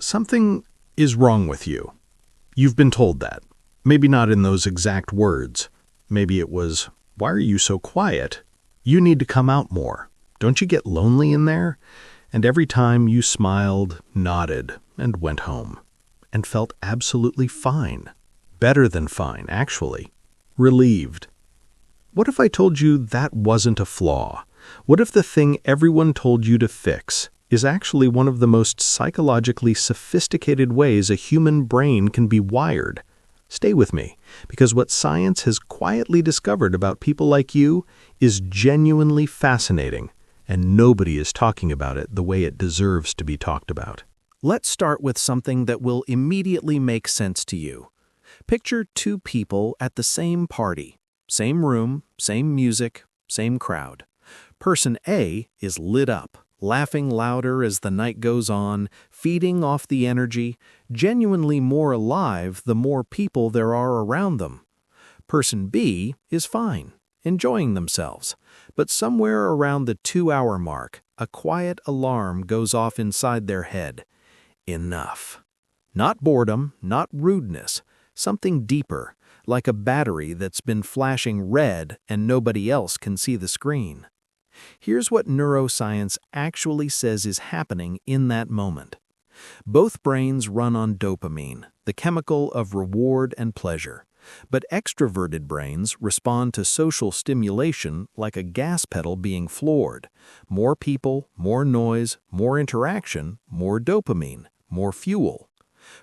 Something is wrong with you. You've been told that. Maybe not in those exact words. Maybe it was, "Why are you so quiet? You need to come out more. Don't you get lonely in there?" And every time you smiled, nodded, and went home. And felt absolutely fine. Better than fine, actually. Relieved. What if I told you that wasn't a flaw? What if the thing everyone told you to fix is actually one of the most psychologically sophisticated ways a human brain can be wired? Stay with me, because what science has quietly discovered about people like you is genuinely fascinating, and nobody is talking about it the way it deserves to be talked about. Let's start with something that will immediately make sense to you. Picture two people at the same party. Same room, same music, same crowd. Person A is lit up, laughing louder as the night goes on, feeding off the energy, genuinely more alive the more people there are around them. Person B is fine, enjoying themselves, but somewhere around the 2-hour mark, a quiet alarm goes off inside their head. Enough. Not boredom, not rudeness, something deeper, like a battery that's been flashing red and nobody else can see the screen. Here's what neuroscience actually says is happening in that moment. Both brains run on dopamine, the chemical of reward and pleasure. But extroverted brains respond to social stimulation like a gas pedal being floored. More people, more noise, more interaction, more dopamine, more fuel.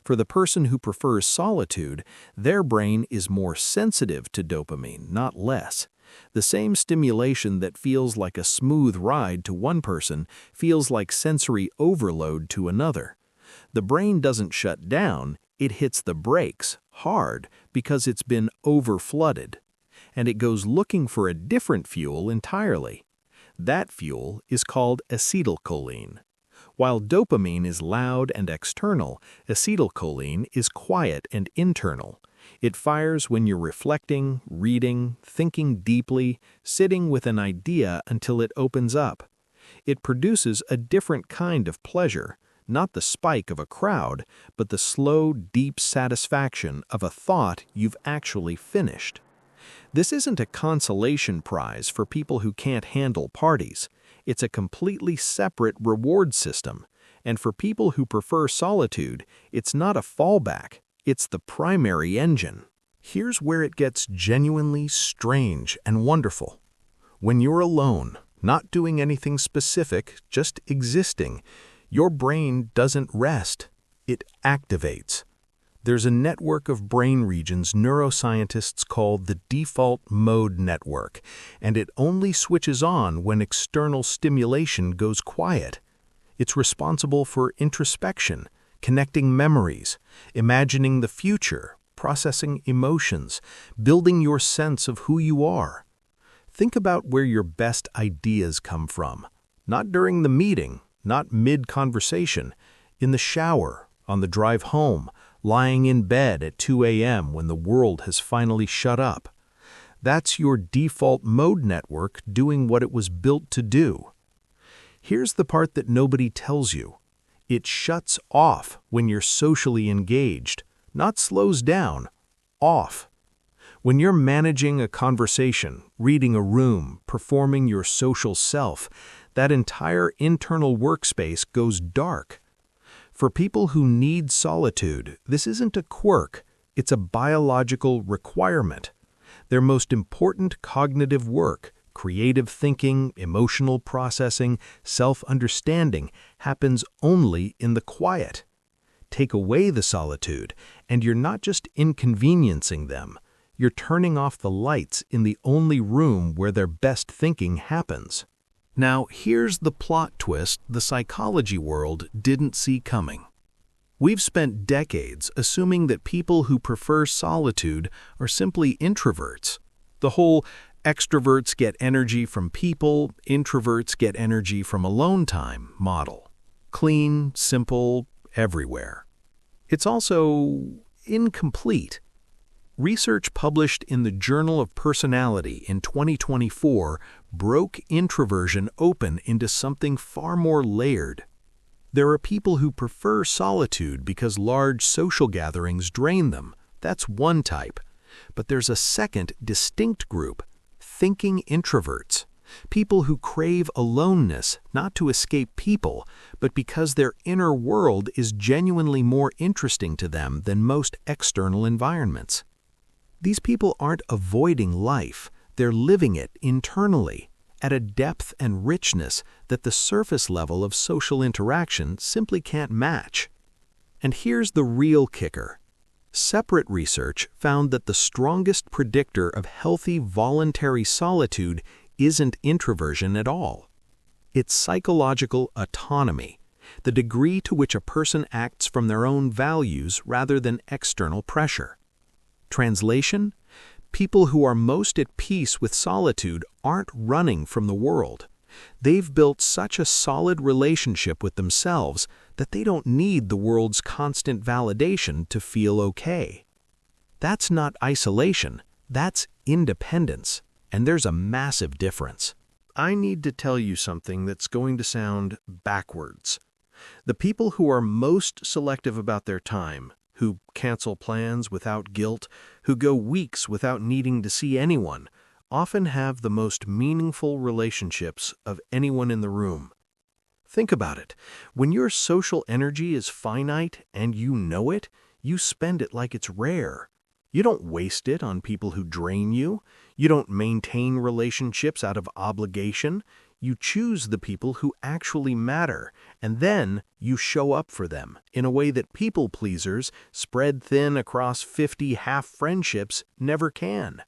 For the person who prefers solitude, their brain is more sensitive to dopamine, not less. The same stimulation that feels like a smooth ride to one person feels like sensory overload to another. The brain doesn't shut down, it hits the brakes hard because it's been overflooded. And it goes looking for a different fuel entirely. That fuel is called acetylcholine. While dopamine is loud and external, acetylcholine is quiet and internal. It fires when you're reflecting, reading, thinking deeply, sitting with an idea until it opens up. It produces a different kind of pleasure, not the spike of a crowd, but the slow, deep satisfaction of a thought you've actually finished. This isn't a consolation prize for people who can't handle parties. It's a completely separate reward system. And for people who prefer solitude, it's not a fallback. It's the primary engine. Here's where it gets genuinely strange and wonderful. When you're alone, not doing anything specific, just existing, your brain doesn't rest. It activates. There's a network of brain regions neuroscientists call the default mode network, and it only switches on when external stimulation goes quiet. It's responsible for introspection, connecting memories, imagining the future, processing emotions, building your sense of who you are. Think about where your best ideas come from. Not during the meeting, not mid-conversation, in the shower, on the drive home, lying in bed at 2 a.m. when the world has finally shut up. That's your default mode network doing what it was built to do. Here's the part that nobody tells you. It shuts off when you're socially engaged, not slows down, off. When you're managing a conversation, reading a room, performing your social self, that entire internal workspace goes dark. For people who need solitude, this isn't a quirk, it's a biological requirement. Their most important cognitive work, creative thinking, emotional processing, self-understanding, happens only in the quiet. Take away the solitude, and you're not just inconveniencing them, you're turning off the lights in the only room where their best thinking happens. Now, here's the plot twist the psychology world didn't see coming. We've spent decades assuming that people who prefer solitude are simply introverts. The whole extroverts get energy from people, introverts get energy from alone time model. Clean, simple, everywhere. It's also incomplete. Research published in the Journal of Personality in 2024 broke introversion open into something far more layered. There are people who prefer solitude because large social gatherings drain them. That's one type. But there's a second, distinct group, thinking introverts. People who crave aloneness, not to escape people, but because their inner world is genuinely more interesting to them than most external environments. These people aren't avoiding life, they're living it internally, at a depth and richness that the surface level of social interaction simply can't match. And here's the real kicker. Separate research found that the strongest predictor of healthy voluntary solitude isn't introversion at all. It's psychological autonomy, the degree to which a person acts from their own values rather than external pressure. Translation: people who are most at peace with solitude aren't running from the world. They've built such a solid relationship with themselves that they don't need the world's constant validation to feel okay. That's not isolation, that's independence. And there's a massive difference. I need to tell you something that's going to sound backwards. The people who are most selective about their time, who cancel plans without guilt, who go weeks without needing to see anyone, often have the most meaningful relationships of anyone in the room. Think about it. When your social energy is finite and you know it, you spend it like it's rare. You don't waste it on people who drain you. You don't maintain relationships out of obligation. You choose the people who actually matter, and then you show up for them in a way that people pleasers spread thin across 50 half-friendships never can.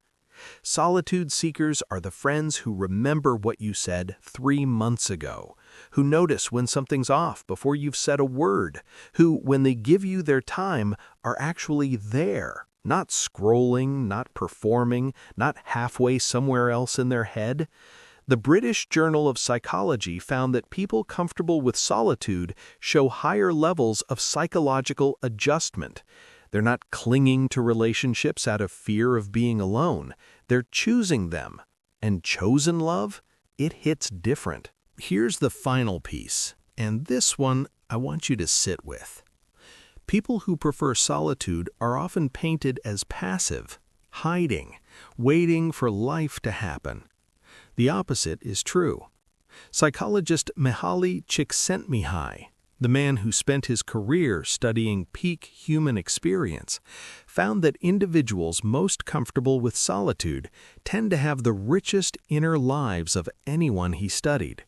Solitude seekers are the friends who remember what you said 3 months ago, who notice when something's off before you've said a word, who, when they give you their time, are actually there. Not scrolling, not performing, not halfway somewhere else in their head. The British Journal of Psychology found that people comfortable with solitude show higher levels of psychological adjustment. They're not clinging to relationships out of fear of being alone. They're choosing them. And chosen love? It hits different. Here's the final piece, and this one I want you to sit with. People who prefer solitude are often painted as passive, hiding, waiting for life to happen. The opposite is true. Psychologist Mihaly Csikszentmihalyi, the man who spent his career studying peak human experience, found that individuals most comfortable with solitude tend to have the richest inner lives of anyone he studied.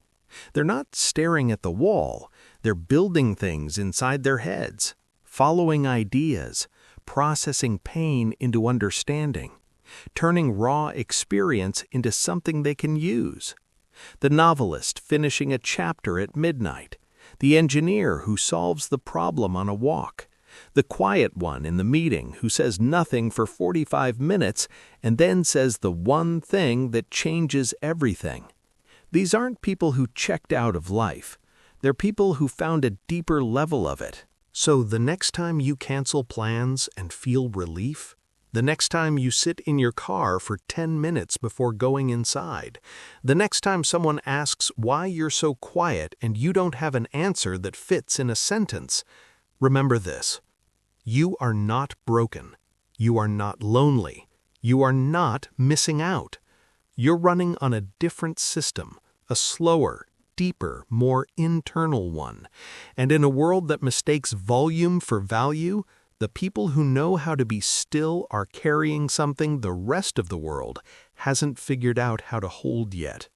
They're not staring at the wall, they're building things inside their heads. Following ideas, processing pain into understanding, turning raw experience into something they can use. The novelist finishing a chapter at midnight, the engineer who solves the problem on a walk, the quiet one in the meeting who says nothing for 45 minutes and then says the one thing that changes everything. These aren't people who checked out of life. They're people who found a deeper level of it. So the next time you cancel plans and feel relief, the next time you sit in your car for 10 minutes before going inside, the next time someone asks why you're so quiet and you don't have an answer that fits in a sentence, remember this: you are not broken. You are not lonely. You are not missing out. You're running on a different system, a slower, deeper, more internal one. And in a world that mistakes volume for value, the people who know how to be still are carrying something the rest of the world hasn't figured out how to hold yet.